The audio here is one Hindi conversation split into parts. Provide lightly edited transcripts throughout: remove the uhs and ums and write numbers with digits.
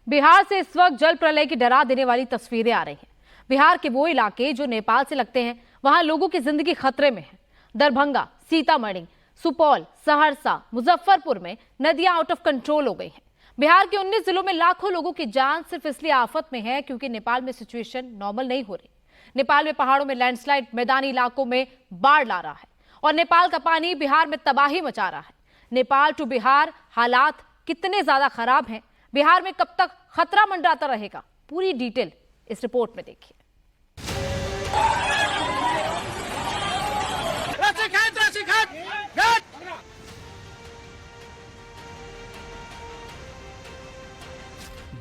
बिहार से इस वक्त जल प्रलय की डरा देने वाली तस्वीरें आ रही हैं। बिहार के वो इलाके जो नेपाल से लगते हैं, वहां लोगों की जिंदगी खतरे में है। दरभंगा, सीतामढ़ी, सुपौल, सहरसा, मुजफ्फरपुर में नदियां आउट ऑफ कंट्रोल हो गई हैं। बिहार के 19 जिलों में लाखों लोगों की जान सिर्फ इसलिए आफत में है क्योंकि नेपाल में सिचुएशन नॉर्मल नहीं हो रही। नेपाल में पहाड़ों में लैंडस्लाइड, मैदानी इलाकों में बाढ़ ला रहा है और नेपाल का पानी बिहार में तबाही मचा रहा है। नेपाल टू बिहार हालात कितने ज्यादा खराब हैं, बिहार में कब तक खतरा मंडराता रहेगा, पूरी डिटेल इस रिपोर्ट में देखिए।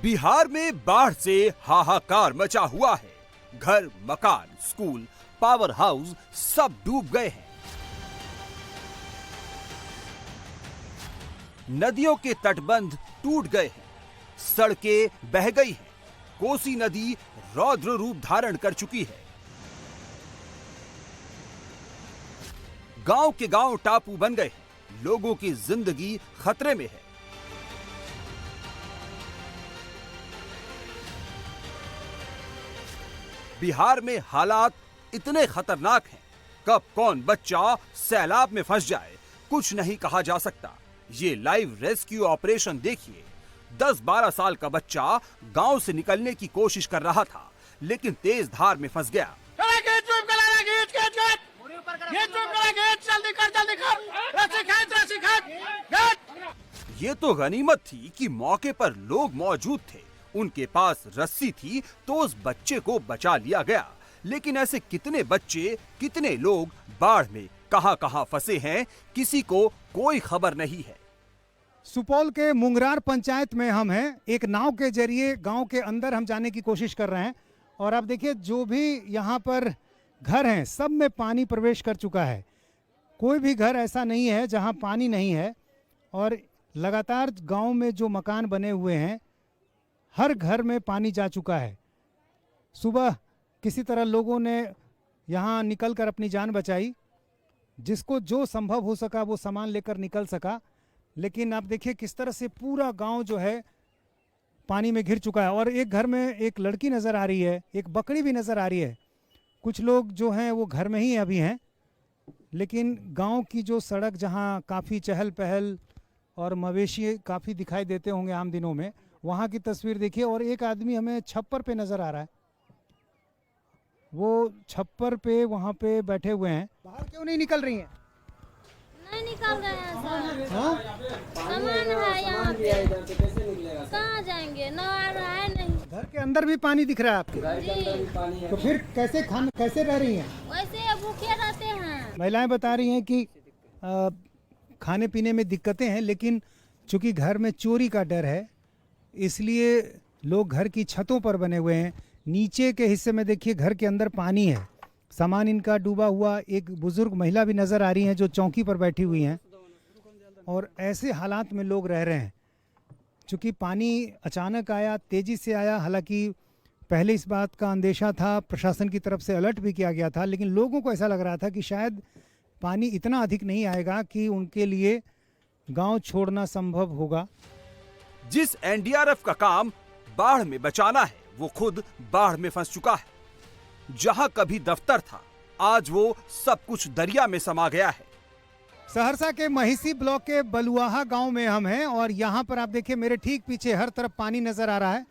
बिहार में बाढ़ से हाहाकार मचा हुआ है। घर, मकान, स्कूल, पावर हाउस सब डूब गए हैं। नदियों के तटबंध टूट गए हैं, सड़कें बह गई हैं, कोसी नदी रौद्र रूप धारण कर चुकी है। गांव के गांव टापू बन गए हैं, लोगों की जिंदगी खतरे में है। बिहार में हालात इतने खतरनाक हैं, कब कौन बच्चा सैलाब में फंस जाए कुछ नहीं कहा जा सकता। ये लाइव रेस्क्यू ऑपरेशन देखिए। 10-12 साल का बच्चा गांव से निकलने की कोशिश कर रहा था, लेकिन तेज धार में फंस गया। ये तो गनीमत थी कि मौके पर लोग मौजूद थे, उनके पास रस्सी थी तो उस बच्चे को बचा लिया गया। लेकिन ऐसे कितने बच्चे, कितने लोग बाढ़ में कहां-कहां फंसे हैं, किसी को कोई खबर नहीं है। सुपौल के मुंगरार पंचायत में हम हैं। एक नाव के जरिए गांव के अंदर हम जाने की कोशिश कर रहे हैं और आप देखिए जो भी यहाँ पर घर हैं सब में पानी प्रवेश कर चुका है। कोई भी घर ऐसा नहीं है जहां पानी नहीं है और लगातार गांव में जो मकान बने हुए हैं हर घर में पानी जा चुका है। सुबह किसी तरह लोगों ने यहाँ निकलकर अपनी जान बचाई, जिसको जो संभव हो सका वो सामान लेकर निकल सका। लेकिन आप देखिए किस तरह से पूरा गांव जो है पानी में घिर चुका है और एक घर में एक लड़की नज़र आ रही है, एक बकरी भी नज़र आ रही है। कुछ लोग जो हैं वो घर में ही अभी हैं, लेकिन गांव की जो सड़क जहां काफ़ी चहल पहल और मवेशी काफ़ी दिखाई देते होंगे आम दिनों में, वहाँ की तस्वीर देखिए। और एक आदमी हमें छप्पर पे नज़र आ रहा है, वो छप्पर पे वहाँ पे बैठे हुए हैं। बाहर क्यों नहीं निकल रही हैं? नहीं निकल रहे हैं सर। सामान है यहाँ पे, कहाँ जाएंगे? न आ रहा है नहीं। घर के अंदर भी पानी दिख रहा है आपके? जी। तो फिर कैसे रह रही हैं? वैसे भूखे रहते हैं। महिलाएं बता रही हैं कि खाने पीने में दिक्कतें हैं, लेकिन चूंकि घर में चोरी का डर है इसलिए लोग घर की छतों पर बने हुए हैं। नीचे के हिस्से में देखिए घर के अंदर पानी है, सामान इनका डूबा हुआ। एक बुजुर्ग महिला भी नज़र आ रही हैं जो चौकी पर बैठी हुई हैं और ऐसे हालात में लोग रह रहे हैं। चूँकि पानी अचानक आया, तेज़ी से आया, हालांकि पहले इस बात का अंदेशा था, प्रशासन की तरफ से अलर्ट भी किया गया था, लेकिन लोगों को ऐसा लग रहा था कि शायद पानी इतना अधिक नहीं आएगा कि उनके लिए गांव छोड़ना संभव होगा। जिस एनडीआरएफ का काम बाढ़ में बचाना है, वो खुद बाढ़ में फंस चुका है। जहां कभी दफ्तर था, आज वो सब कुछ दरिया में समा गया है। सहरसा के महिसी ब्लॉक के बलुआहा गांव में हम हैं और यहाँ पर आप देखिए मेरे ठीक पीछे हर तरफ पानी नजर आ रहा है।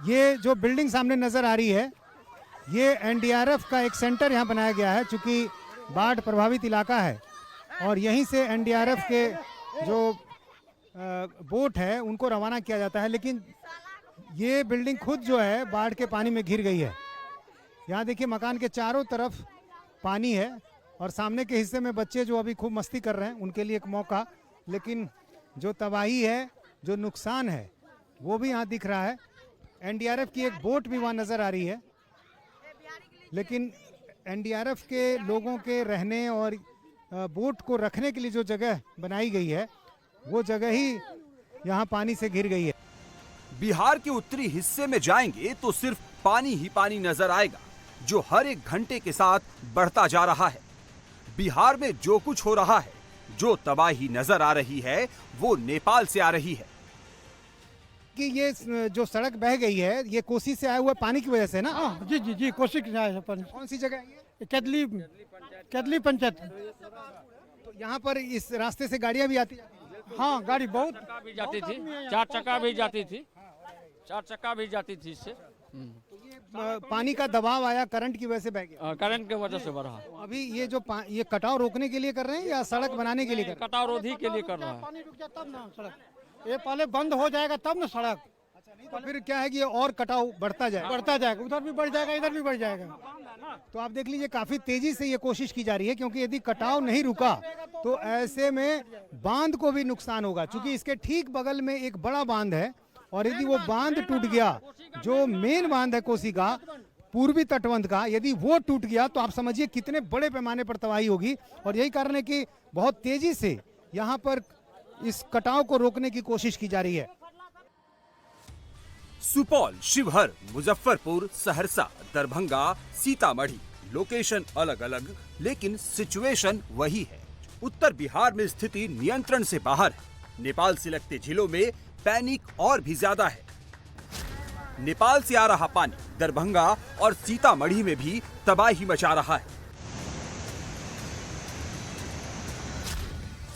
ये जो बिल्डिंग सामने नजर आ रही है, ये एनडीआरएफ का एक सेंटर यहाँ बनाया गया है, चूँकि बाढ़ प्रभावित इलाका है और यहीं से एनडीआरएफ के जो बोट है उनको रवाना किया जाता है। लेकिन ये बिल्डिंग खुद जो है बाढ़ के पानी में घिर गई है। यहाँ देखिए मकान के चारों तरफ पानी है और सामने के हिस्से में बच्चे जो अभी खूब मस्ती कर रहे हैं उनके लिए एक मौका। लेकिन जो तबाही है, जो नुकसान है, वो भी यहाँ दिख रहा है। एनडीआरएफ की एक बोट भी वहाँ नज़र आ रही है, लेकिन एनडीआरएफ के लोगों के रहने और बोट को रखने के लिए जो जगह बनाई गई है वो जगह ही यहाँ पानी से घिर गई है। बिहार के उत्तरी हिस्से में जाएंगे तो सिर्फ पानी ही पानी नजर आएगा, जो हर एक घंटे के साथ बढ़ता जा रहा है। बिहार में जो कुछ हो रहा है, जो तबाही नजर आ रही है, वो नेपाल से आ रही है। कि ये जो सड़क बह गई है ये कोसी से आए हुए पानी की वजह से ना? हाँ जी जी जी, कोसी के जाए अपन कौन सी जगह है ये? केतली पंचायत। तो यहाँ पर इस रास्ते से गाड़ियाँ भी आती हैं? हाँ, गाड़ी बहुत भी जाती थी, 4 चक्का भी जाती थी, 4 चक्का भी जाती थी इससे। पानी का दबाव आया, करंट की वजह से बह गया। करंट की वजह से बढ़ा। अभी ये जो ये कटाव रोकने के लिए कर रहे हैं या सड़क बनाने के लिए कर रहे हैं? कटाव रोधी के लिए कर रहा है। पानी रुक जाए तब ना सड़क, ये पहले बंद हो जाएगा तब ना सड़क। तो फिर क्या है कि ये और कटाव बढ़ता जाएगा। उधर भी बढ़ जाएगा, इधर भी बढ़ जाएगा। तो आप देख लीजिए काफी तेजी से ये कोशिश की जा रही है, क्योंकि यदि कटाव नहीं रुका तो ऐसे में बांध को भी नुकसान होगा, क्योंकि इसके ठीक बगल में एक बड़ा बांध है और यदि वो बांध टूट गया, जो मेन बांध है कोसी का पूर्वी तटबंध का, यदि वो टूट गया तो आप समझिए कितने बड़े पैमाने पर तबाही होगी। और यही कारण है कि बहुत तेजी से यहाँ पर इस कटाव को रोकने की कोशिश की जा रही है। सुपौल, शिवहर, मुजफ्फरपुर, सहरसा, दरभंगा, सीतामढ़ी, लोकेशन अलग अलग लेकिन सिचुएशन वही है। उत्तर बिहार में स्थिति नियंत्रण से बाहर है। नेपाल से लगते जिलों में पैनिक और भी ज्यादा है। नेपाल से आ रहा पानी दरभंगा और सीतामढ़ी में भी तबाही मचा रहा है।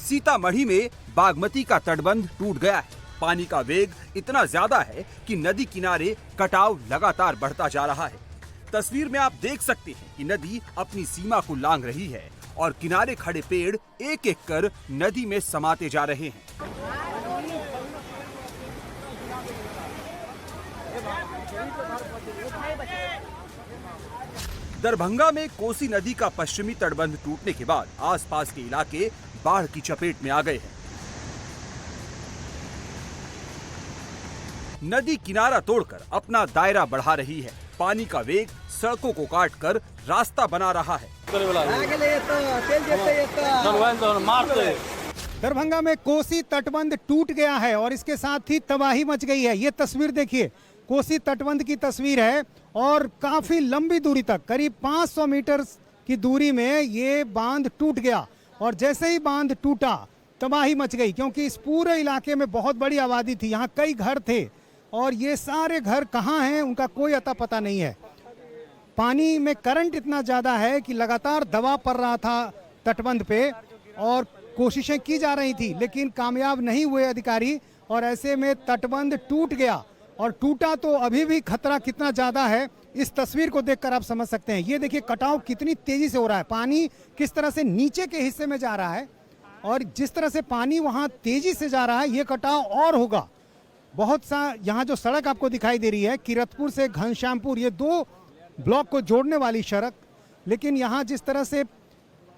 सीतामढ़ी में बागमती का तटबंध टूट गया है। पानी का वेग इतना ज्यादा है कि नदी किनारे कटाव लगातार बढ़ता जा रहा है। तस्वीर में आप देख सकते हैं कि नदी अपनी सीमा को लांघ रही है और किनारे खड़े पेड़ एक एक कर नदी में समाते जा रहे हैं। दरभंगा में कोसी नदी का पश्चिमी तटबंध टूटने के बाद आसपास के इलाके बाढ़ की चपेट में आ गए हैं। नदी किनारा तोड़कर अपना दायरा बढ़ा रही है। पानी का वेग सड़कों को काटकर रास्ता बना रहा है। दरभंगा में कोसी तटबंध टूट गया है और इसके साथ ही तबाही मच गई है। ये तस्वीर देखिए, कोसी तटबंध की तस्वीर है और काफी लंबी दूरी तक, करीब 500 मीटर की दूरी में ये बांध टूट गया। और जैसे ही बांध टूटा तबाही मच गई, क्योंकि इस पूरे इलाके में बहुत बड़ी आबादी थी, यहाँ कई घर थे और ये सारे घर कहाँ हैं उनका कोई अता पता नहीं है। पानी में करंट इतना ज़्यादा है कि लगातार दबाव पड़ रहा था तटबंध पे और कोशिशें की जा रही थी, लेकिन कामयाब नहीं हुए अधिकारी। और ऐसे में तटबंध टूट गया और टूटा तो अभी भी खतरा कितना ज़्यादा है इस तस्वीर को देखकर आप समझ सकते हैं। ये देखिए कटाव कितनी तेज़ी से हो रहा है, पानी किस तरह से नीचे के हिस्से में जा रहा है और जिस तरह से पानी वहाँ तेज़ी से जा रहा है ये कटाव और होगा। बहुत सा यहाँ जो सड़क आपको दिखाई दे रही है किरतपुर से घनश्यामपुर, ये 2 ब्लॉक को जोड़ने वाली सड़क, लेकिन यहाँ जिस तरह से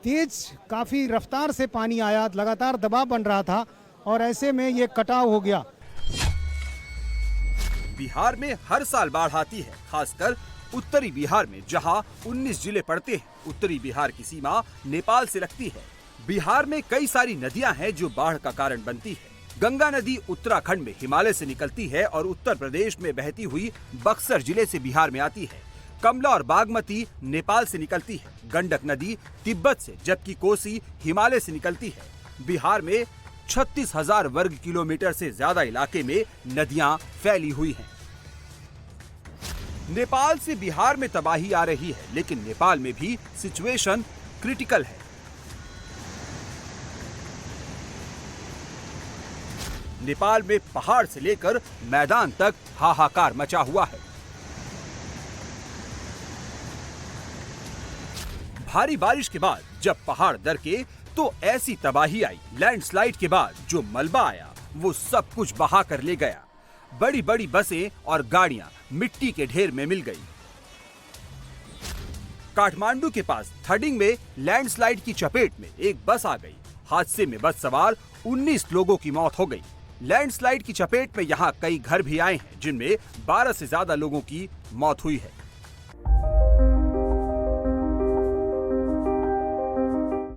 तेज काफ़ी रफ्तार से पानी आया, लगातार दबाव बन रहा था और ऐसे में ये कटाव हो गया। बिहार में हर साल बाढ़ आती है, खासकर उत्तरी बिहार में जहां 19 जिले पड़ते हैं। उत्तरी बिहार की सीमा नेपाल से लगती है। बिहार में कई सारी नदियां हैं जो बाढ़ का कारण बनती है। गंगा नदी उत्तराखंड में हिमालय से निकलती है और उत्तर प्रदेश में बहती हुई बक्सर जिले से बिहार में आती है। कमला और बागमती नेपाल से निकलती है। गंडक नदी तिब्बत से, जबकि कोसी हिमालय से निकलती है। बिहार में 36,000 वर्ग किलोमीटर से ज्यादा इलाके में नदियां फैली हुई हैं। नेपाल से बिहार में तबाही आ रही है, लेकिन नेपाल में भी सिचुएशन क्रिटिकल है। नेपाल में पहाड़ से लेकर मैदान तक हाहाकार मचा हुआ है। भारी बारिश के बाद जब पहाड़ दरके तो ऐसी तबाही आई। लैंडस्लाइड के बाद जो मलबा आया वो सब कुछ बहा कर ले गया। बड़ी बड़ी बसें और गाड़ियां मिट्टी के ढेर में मिल गई। काठमांडू के पास थडिंग में लैंडस्लाइड की चपेट में एक बस आ गई। हादसे में बस सवार 19 लोगों की मौत हो गई। लैंडस्लाइड की चपेट में यहाँ कई घर भी आए हैं, जिनमें 12 से ज्यादा लोगों की मौत हुई है।